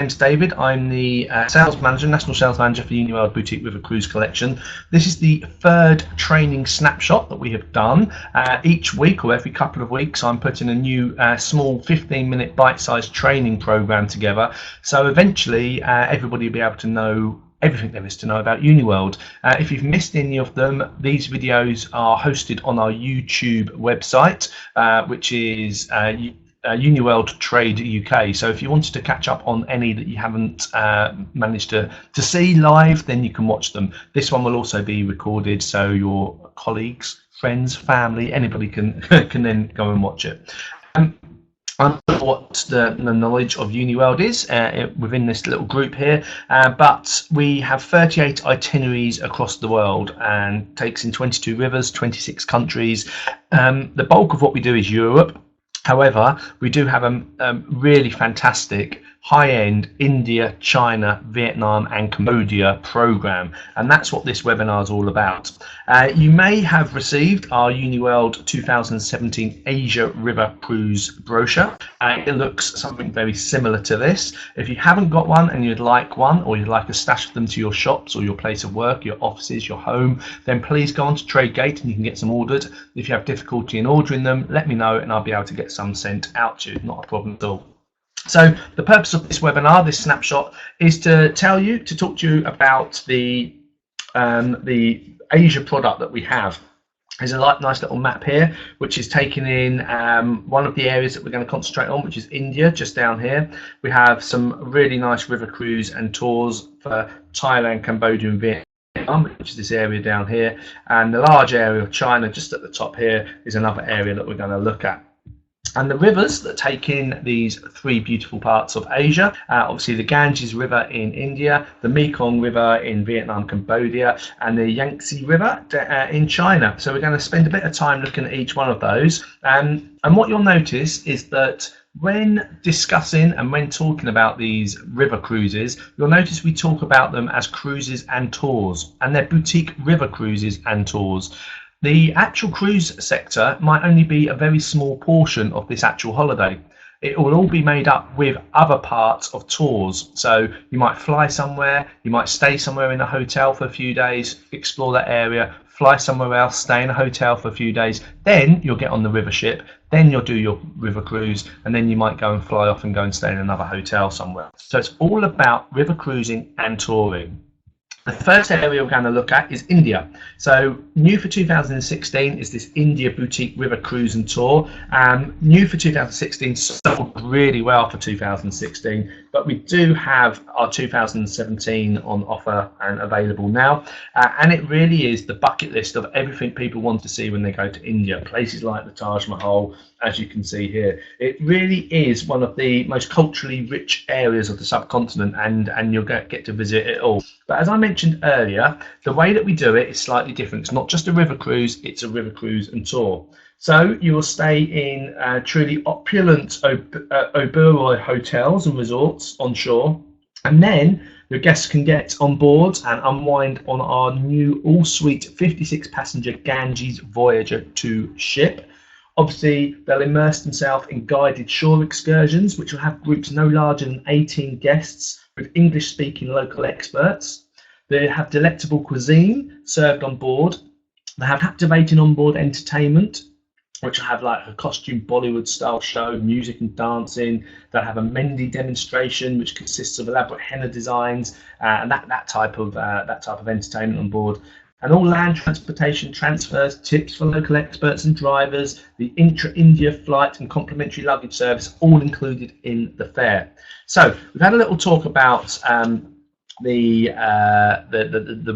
name's David. I'm the sales manager, national sales manager for Uniworld Boutique River Cruise Collection. This is the third training snapshot that we have done. Each week or every couple of weeks, I'm putting a new small 15-minute bite-sized training program together. So eventually, everybody will be able to know everything there is to know about Uniworld. If you've missed any of them, these videos are hosted on our YouTube website, which is Uniworld Trade UK. So if you wanted to catch up on any that you haven't managed to see live, then you can watch them. This one will also be recorded, so your colleagues, friends, family, anybody can then go and watch it. I don't know what the knowledge of Uniworld is within this little group here, but we have 38 itineraries across the world and takes in 22 rivers, 26 countries. The bulk of what we do is Europe. However, we do have a really fantastic high-end India, China, Vietnam and Cambodia program, and that's what this webinar is all about. You may have received our Uniworld 2017 Asia River Cruise brochure. It looks something very similar to this. If you haven't got one and you'd like one, or you'd like a stash of them to your shops or your place of work, your offices, your home, then please go on to TradeGate and you can get some ordered. If you have difficulty in ordering them, let me know and I'll be able to get some sent out to you. Not a problem at all. So the purpose of this webinar, this snapshot, is to talk to you about the Asia product that we have. There's a nice little map here, which is taken in one of the areas that we're going to concentrate on, which is India, just down here. We have some really nice river cruise and tours for Thailand, Cambodia and Vietnam, which is this area down here. And the large area of China, just at the top here, is another area that we're going to look at. And the rivers that take in these three beautiful parts of Asia, obviously the Ganges River in India, the Mekong River in Vietnam, Cambodia, and the Yangtze River in China. So we're going to spend a bit of time looking at each one of those. And what you'll notice is that when discussing and when talking about these river cruises, you'll notice we talk about them as cruises and tours, and they're boutique river cruises and tours. The actual cruise sector might only be a very small portion of this actual holiday. It will all be made up with other parts of tours. So you might fly somewhere, you might stay somewhere in a hotel for a few days, explore that area, fly somewhere else, stay in a hotel for a few days, then you'll get on the river ship, then you'll do your river cruise, and then you might go and fly off and go and stay in another hotel somewhere. So it's all about river cruising and touring. The first area we're going to look at is India. So new for 2016 is this India Boutique River Cruise and Tour. New for 2016, sold really well for 2016, but we do have our 2017 on offer and available now. And it really is the bucket list of everything people want to see when they go to India. Places like the Taj Mahal, as you can see here. It really is one of the most culturally rich areas of the subcontinent, and you'll get to visit it all. But as I mentioned earlier, the way that we do it is slightly different. It's not just a river cruise, it's a river cruise and tour. So you will stay in truly opulent Oberoi hotels and resorts on shore, and then your guests can get on board and unwind on our new all-suite 56-passenger Ganges Voyager 2 ship. Obviously, they'll immerse themselves in guided shore excursions, which will have groups no larger than 18 guests with English-speaking local experts. They have delectable cuisine served on board. They have captivating onboard entertainment, which will have like a costume Bollywood-style show, music and dancing. They'll have a Mendi demonstration, which consists of elaborate henna designs and that type of entertainment on board. And all land transportation transfers, tips for local experts and drivers, the intra-India flight and complimentary luggage service, all included in the fare. So we've had a little talk about the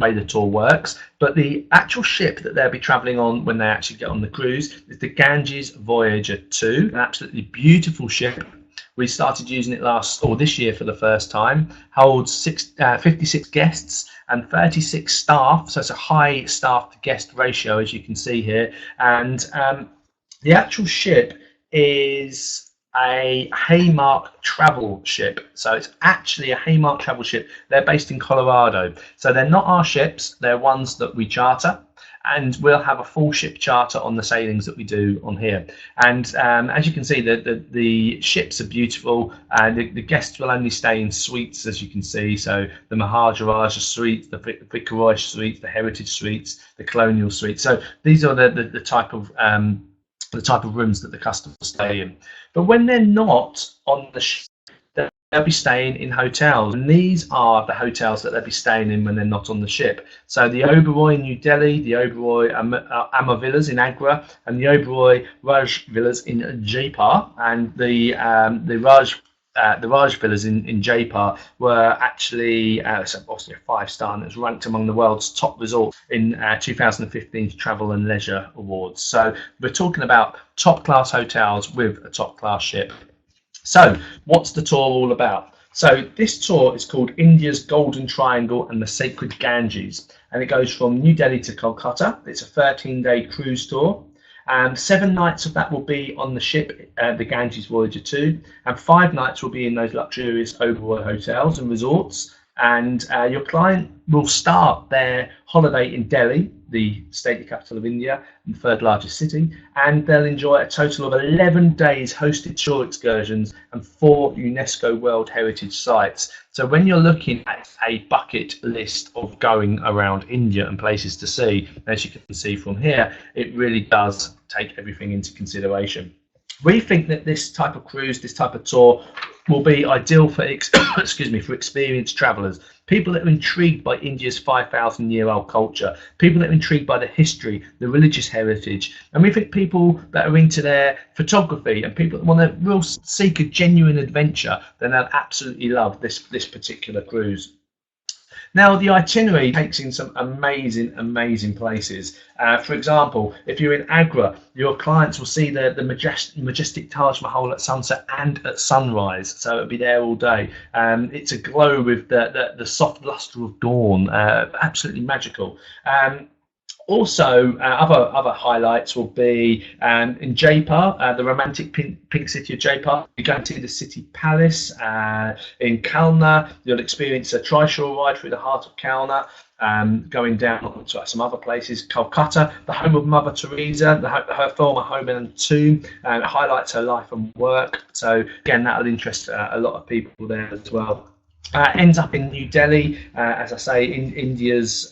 way the tour works, but the actual ship that they'll be travelling on when they actually get on the cruise is the Ganges Voyager 2, an absolutely beautiful ship. We started using it this year for the first time. Holds 56 guests and 36 staff, so it's a high staff to guest ratio, as you can see here. And the actual ship is a Haymark travel ship. So it's actually a Haymark travel ship. They're based in Colorado. So they're not our ships, they're ones that we charter. and we'll have a full ship charter on the sailings that we do on here. And as you can see, the ships are beautiful, and the guests will only stay in suites, as you can see. So the Maharaja suites, the Viceroy suites, the Heritage suites, the Colonial suites. So these are the type of rooms that the customers stay in. But when they're not on the ship, they'll be staying in hotels, and these are the hotels that they'll be staying in when they're not on the ship. So the Oberoi in New Delhi, the Oberoi Amar Villas in Agra, and the Oberoi Raj Villas in Jaipur, and the Raj Villas in Jaipur were actually obviously a 5-star, and it was ranked among the world's top resorts in 2015 Travel and Leisure Awards. So we're talking about top-class hotels with a top-class ship. So what's the tour all about? So this tour is called India's Golden Triangle and the Sacred Ganges, and it goes from New Delhi to Kolkata. It's a 13-day cruise tour. 7 nights of that will be on the ship, the Ganges Voyager 2, and 5 nights will be in those luxurious Oberoi hotels and resorts. And your client will start their holiday in Delhi, the stately capital of India and the 3rd largest city, and they'll enjoy a total of 11 days hosted shore excursions and 4 UNESCO World Heritage sites. So when you're looking at a bucket list of going around India and places to see, as you can see from here, it really does take everything into consideration. We think that this type of cruise, this type of tour, will be ideal for for experienced travellers, people that are intrigued by India's 5,000-year-old culture, people that are intrigued by the history, the religious heritage, and we think people that are into their photography and people that want to really seek a genuine adventure, then they'll absolutely love this particular cruise. Now, the itinerary takes in some amazing places. For example, if you're in Agra, your clients will see the majestic Taj Mahal at sunset and at sunrise, so it'll be there all day. It's aglow with the soft luster of dawn, absolutely magical. Also, other highlights will be in Jaipur, the romantic pink city of Jaipur. You're going to the city palace. In Kalna, you'll experience a tri-shore ride through the heart of Kalna. Going down to some other places, Kolkata, the home of Mother Teresa, her former home and tomb, highlights her life and work. So again, that'll interest a lot of people there as well. Ends up in New Delhi, as I say, in India's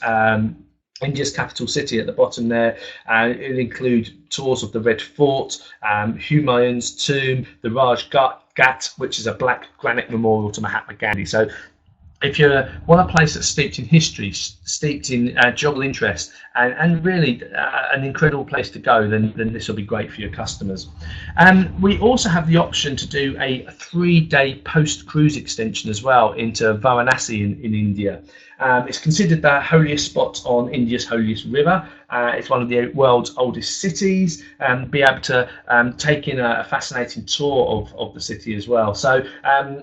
capital city at the bottom there. It'll include tours of the Red Fort, Humayun's tomb, the Raj Ghat, which is a black granite memorial to Mahatma Gandhi. So if you want a place that's steeped in history, steeped in geographical interest, and really an incredible place to go, then this will be great for your customers. We also have the option to do a 3-day post-cruise extension as well into Varanasi in India. It's considered the holiest spot on India's holiest river. It's one of the world's oldest cities, and be able to take in a fascinating tour of the city as well. So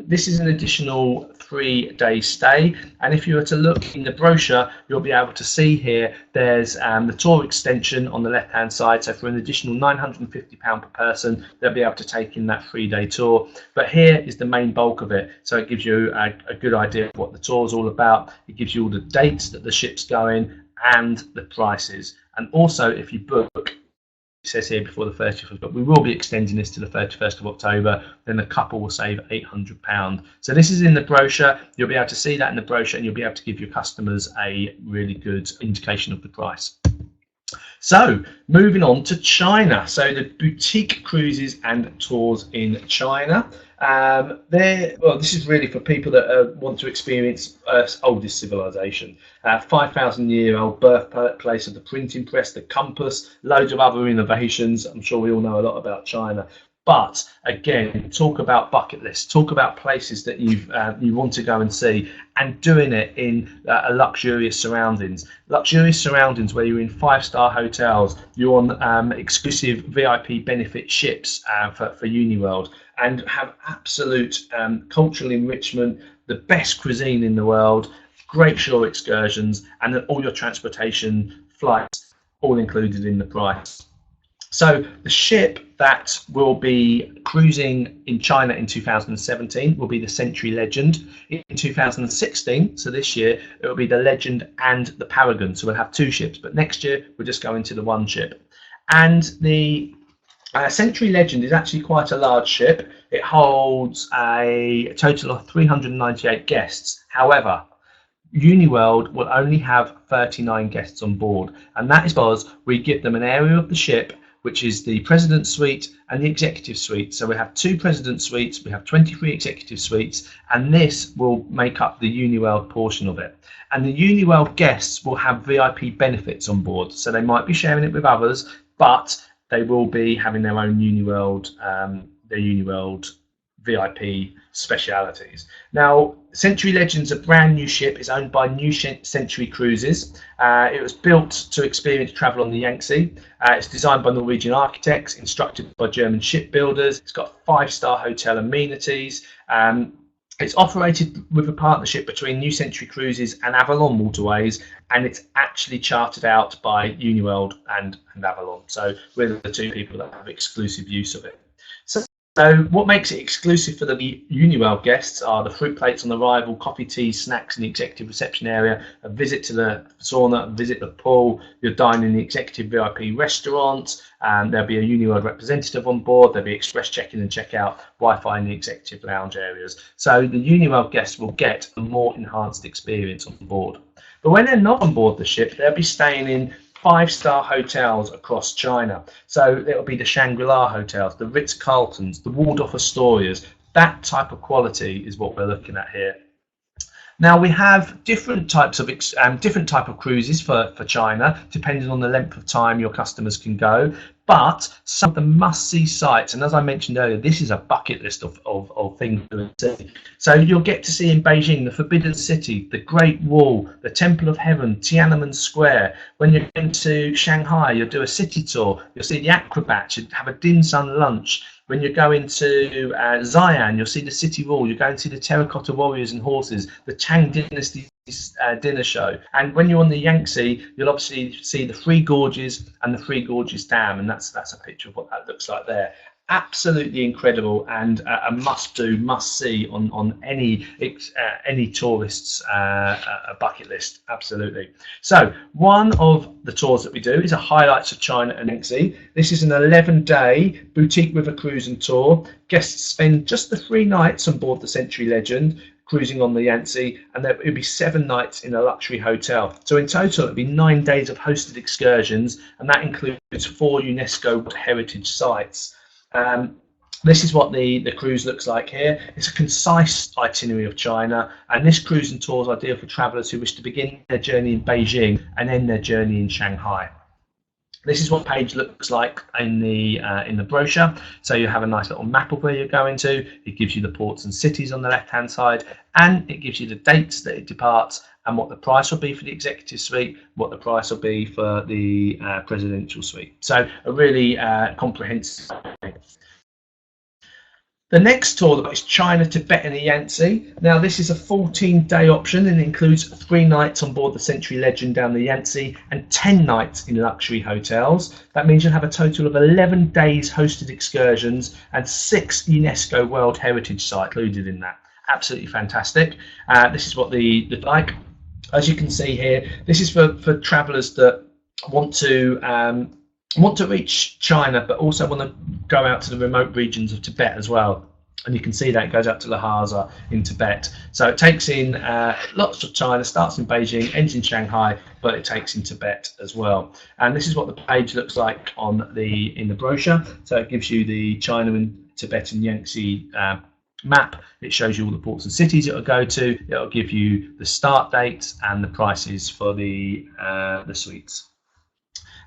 this is an additional 3-day stay, and if you were to look in the brochure, you'll be able to see here there's the tour extension on the left hand side. So for an additional £950 per person, they'll be able to take in that 3-day tour. But here is the main bulk of it, so it gives you a good idea of what the tour is all about. It gives you all the dates that the ship's going and the prices. And also, if you book, it says here before the 30th, but we will be extending this to the 31st of October, then the couple will save £800. So this is in the brochure. You'll be able to see that in the brochure, and you'll be able to give your customers a really good indication of the price. So moving on to China. So the boutique cruises and tours in China. This is really for people that want to experience Earth's oldest civilization. 5,000-year-old birthplace of the printing press, the compass, loads of other innovations. I'm sure we all know a lot about China. But again, talk about bucket lists, talk about places that you want to go and see, and doing it in luxurious surroundings. Luxurious surroundings where you're in 5-star hotels, you're on exclusive VIP benefit ships for Uniworld, and have absolute cultural enrichment, the best cuisine in the world, great shore excursions, and then all your transportation, flights, all included in the price. So the ship that will be cruising in China in 2017 will be the Century Legend. In 2016, so this year, it will be the Legend and the Paragon. So we'll have two ships, but next year we'll just go into the one ship. And the Century Legend is actually quite a large ship. It holds a total of 398 guests. However, Uniworld will only have 39 guests on board, and that is because we give them an area of the ship which is the President's Suite and the Executive Suite. So we have two President's Suites, we have 23 Executive Suites, and this will make up the Uniworld portion of it. And the Uniworld guests will have VIP benefits on board, so they might be sharing it with others, but they will be having their own Uniworld, VIP specialities. Now, Century Legend's a brand new ship. It's owned by New Century Cruises. It was built to experience travel on the Yangtze. It's designed by Norwegian architects, instructed by German shipbuilders. It's got 5-star hotel amenities. It's operated with a partnership between New Century Cruises and Avalon Waterways, and it's actually chartered out by Uniworld and Avalon. So we're the two people that have exclusive use of it. So what makes it exclusive for the Uniworld guests are the fruit plates on arrival, coffee, tea, snacks in the executive reception area, a visit to the sauna, a visit to the pool, you'll dine in the executive VIP restaurant, there'll be a Uniworld representative on board, there'll be express check-in and check-out, Wi-Fi in the executive lounge areas. So the Uniworld guests will get a more enhanced experience on board. But when they're not on board the ship, they'll be staying in 5-star hotels across China. So it'll be the Shangri-La hotels, the Ritz-Carltons, the Waldorf Astorias. That type of quality is what we're looking at here. Now we have different types of cruises for China, depending on the length of time your customers can go. But some of the must-see sites, and as I mentioned earlier, this is a bucket list of things to see. So you'll get to see in Beijing the Forbidden City, the Great Wall, the Temple of Heaven, Tiananmen Square. When you're going to Shanghai, you'll do a city tour. You'll see the acrobats. You'll have a dim sum lunch. When you're going to Xi'an, you'll see the city wall. You're going to see the terracotta warriors and horses, the Tang Dynasty dinner show. And when you're on the Yangtze, you'll obviously see the Three Gorges and the Three Gorges Dam, and that's a picture of what that looks like there. Absolutely incredible, and a must-do, must-see on any tourist's bucket list. Absolutely. So one of the tours that we do is a highlights of China and Yangtze. This is an 11-day boutique river cruise and tour. Guests spend just the 3 nights on board the Century Legend, cruising on the Yangtze, and there will be 7 nights in a luxury hotel. So in total, it'll be 9 days of hosted excursions, and that includes 4 UNESCO World Heritage sites. This is what the cruise looks like here. It's a concise itinerary of China, and this cruise and tour is ideal for travellers who wish to begin their journey in Beijing and end their journey in Shanghai. This is what the page looks like in the brochure. So you have a nice little map of where you're going to. It gives you the ports and cities on the left-hand side, and it gives you the dates that it departs and what the price will be for the executive suite, what the price will be for the presidential suite. So a really comprehensive. The next tour is China, Tibet and the Yangtze. Now this is a 14-day option and includes 3 nights on board the Century Legend down the Yangtze and 10 nights in luxury hotels. That means you'll have a total of 11 days hosted excursions and 6 UNESCO World Heritage sites included in that. Absolutely fantastic. This is what the like. As you can see here, this is for travellers that want to reach China, but also want to go out to the remote regions of Tibet as well. And you can see that it goes up to Lhasa in Tibet. So it takes in lots of China, starts in Beijing, ends in Shanghai, but it takes in Tibet as well. And this is what the page looks like in the brochure. So it gives you the China and Tibet and Yangtze map. It shows you all the ports and cities it'll go to. It'll give you the start dates and the prices for the suites.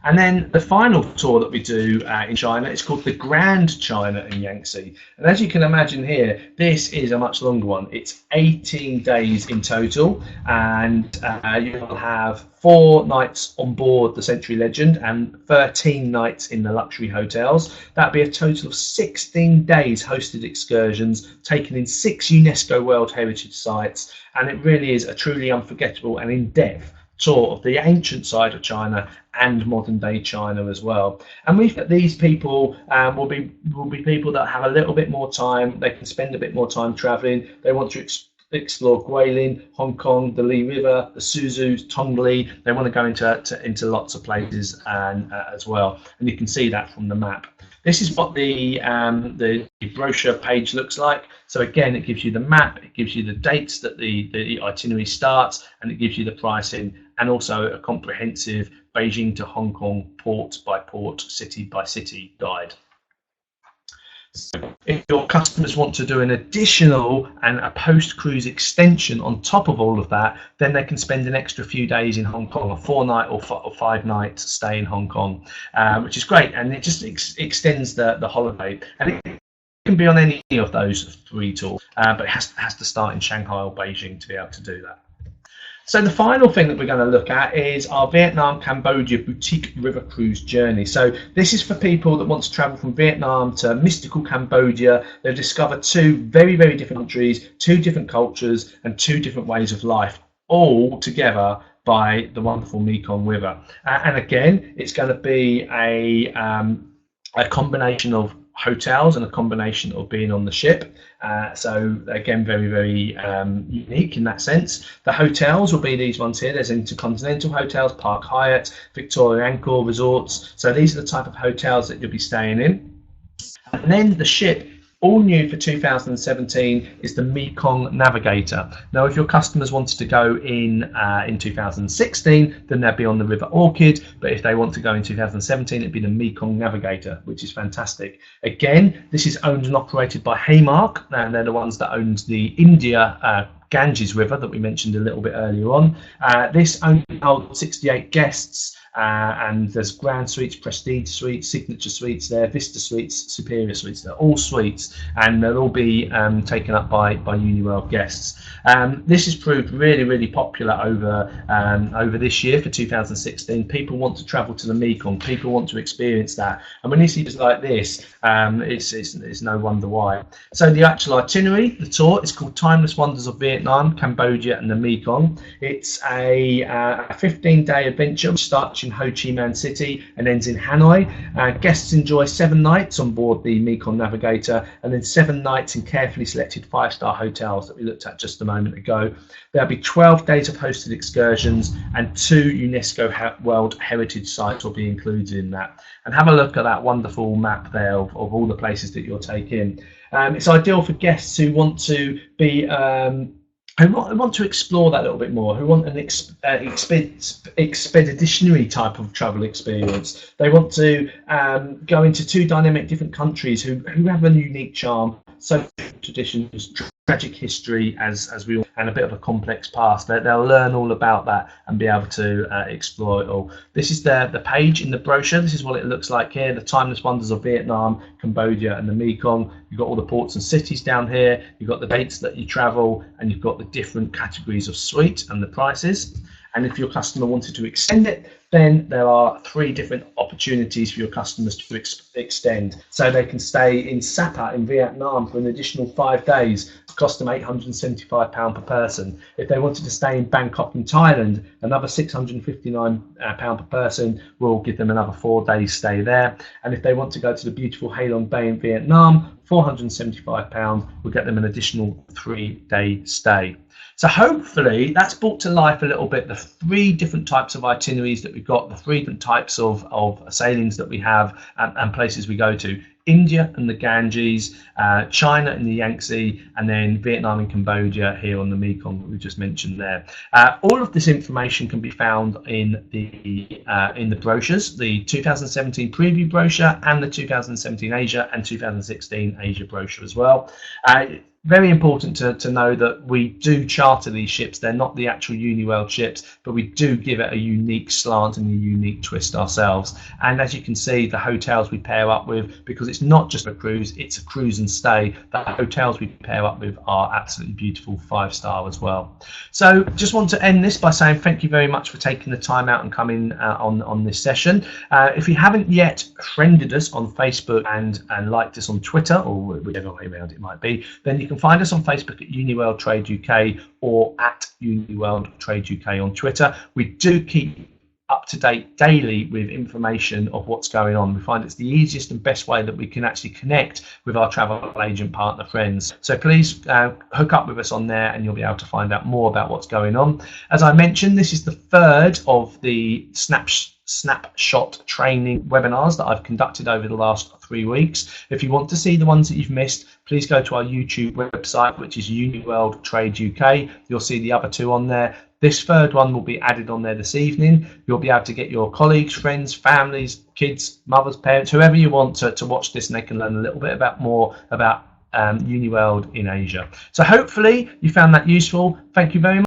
And then the final tour that we do in China is called the Grand China and Yangtze. And as you can imagine here, this is a much longer one. It's 18 days in total, and you'll have 4 nights on board the Century Legend and 13 nights in the luxury hotels. That'd be a total of 16 days hosted excursions, taken in 6 UNESCO World Heritage sites, and it really is a truly unforgettable and in-depth tour of the ancient side of China and modern day China as well. And these people will be people that have a little bit more time. They can spend a bit more time traveling. They want to explore Guilin, Hong Kong, the Li River, the Suzhou, Tongli. They want to go into lots of places and as well. And you can see that from the map. This is what the brochure page looks like. So again, it gives you the map, it gives you the dates that the itinerary starts, and it gives you the pricing, and also a comprehensive Beijing to Hong Kong port by port, city by city guide. So if your customers want to do an additional and a post-cruise extension on top of all of that, then they can spend an extra few days in Hong Kong, a 4-night or 5-night stay in Hong Kong, which is great, and it just extends the holiday. And it can be on any of those 3 tours, but it has to start in Shanghai or Beijing to be able to do that. So the final thing that we're going to look at is our Vietnam Cambodia boutique river cruise journey. So this is for people that want to travel from Vietnam to mystical Cambodia. They'll discover 2 very, very different countries, 2 different cultures, and 2 different ways of life, all together by the wonderful Mekong River. And again, it's going to be a combination of hotels and a combination of being on the ship. So again, very, very unique in that sense. The hotels will be these ones here. There's Intercontinental Hotels, Park Hyatt, Victoria Angkor Resorts. So these are the type of hotels that you'll be staying in. And then the ship, all new for 2017, is the Mekong Navigator. Now, if your customers wanted to go in 2016, then they'd be on the River Orchid. But if they want to go in 2017, it'd be the Mekong Navigator, which is fantastic. Again, this is owned and operated by Haymark, and they're the ones that owned the India Ganges River that we mentioned a little bit earlier on. This only holds 68 guests. And there's grand suites, prestige suites, signature suites there, vista suites, superior suites. They're all suites, and they'll all be taken up by Uniworld guests. This has proved really, really popular over this year for 2016. People want to travel to the Mekong. People want to experience that, and when you see things like this, it's no wonder why. So the actual itinerary, the tour, is called Timeless Wonders of Vietnam, Cambodia, and the Mekong. It's a 15-day adventure which starts in Ho Chi Minh City and ends in Hanoi. Guests enjoy 7 nights on board the Mekong Navigator, and then 7 nights in carefully selected 5-star hotels that we looked at just a moment ago. There'll be 12 days of hosted excursions, and 2 UNESCO World Heritage sites will be included in that. And have a look at that wonderful map there of all the places that you'll take in. It's ideal for guests who want to be who want to explore that a little bit more, who want an expeditionary type of travel experience. They want to go into 2 dynamic different countries who have a unique charm, social traditions, tragic history, as we all, and a bit of a complex past. They'll learn all about that and be able to explore it all. This is the page in the brochure. This is what it looks like here: the Timeless Wonders of Vietnam, Cambodia, and the Mekong. You've got all the ports and cities down here. You've got the dates that you travel, and you've got the different categories of suite and the prices. And if your customer wanted to extend it, then there are 3 different opportunities for your customers to extend. So they can stay in Sapa in Vietnam for an additional 5 days, cost them £875 per person. If they wanted to stay in Bangkok in Thailand, another £659 per person will give them another 4 days stay there. And if they want to go to the beautiful Ha Long Bay in Vietnam, £475 will get them an additional 3-day stay. So hopefully that's brought to life a little bit the 3 different types of itineraries that we've got, the 3 different types of sailings that we have and places we go to. India and the Ganges, China and the Yangtze, and then Vietnam and Cambodia here on the Mekong that we just mentioned there. All of this information can be found in the brochures, the 2017 preview brochure and the 2017 Asia and 2016 Asia brochure as well. Very important to know that we do charter these ships. They're not the actual Uniworld ships, but we do give it a unique slant and a unique twist ourselves. And as you can see, the hotels we pair up with, because it's not just a cruise, it's a cruise and stay, the hotels we pair up with are absolutely beautiful, 5-star as well. So just want to end this by saying thank you very much for taking the time out and coming on this session. If you haven't yet friended us on Facebook and liked us on Twitter, or whichever way around it might be, then you can can find us on Facebook at Uniworld Trade UK or at Uniworld Trade UK on Twitter. We do keep up to date daily with information of what's going on. We find it's the easiest and best way that we can actually connect with our travel agent partner friends. So please hook up with us on there and you'll be able to find out more about what's going on. As I mentioned, this is the third of the Snapshot training webinars that I've conducted over the last 3 weeks. If you want to see the ones that you've missed, please go to our YouTube website, which is Uniworld Trade UK. You'll see the other 2 on there. This third one will be added on there this evening. You'll be able to get your colleagues, friends, families, kids, mothers, parents, whoever you want to watch this, and they can learn a little bit more about Uniworld in Asia. So hopefully you found that useful. Thank you very much.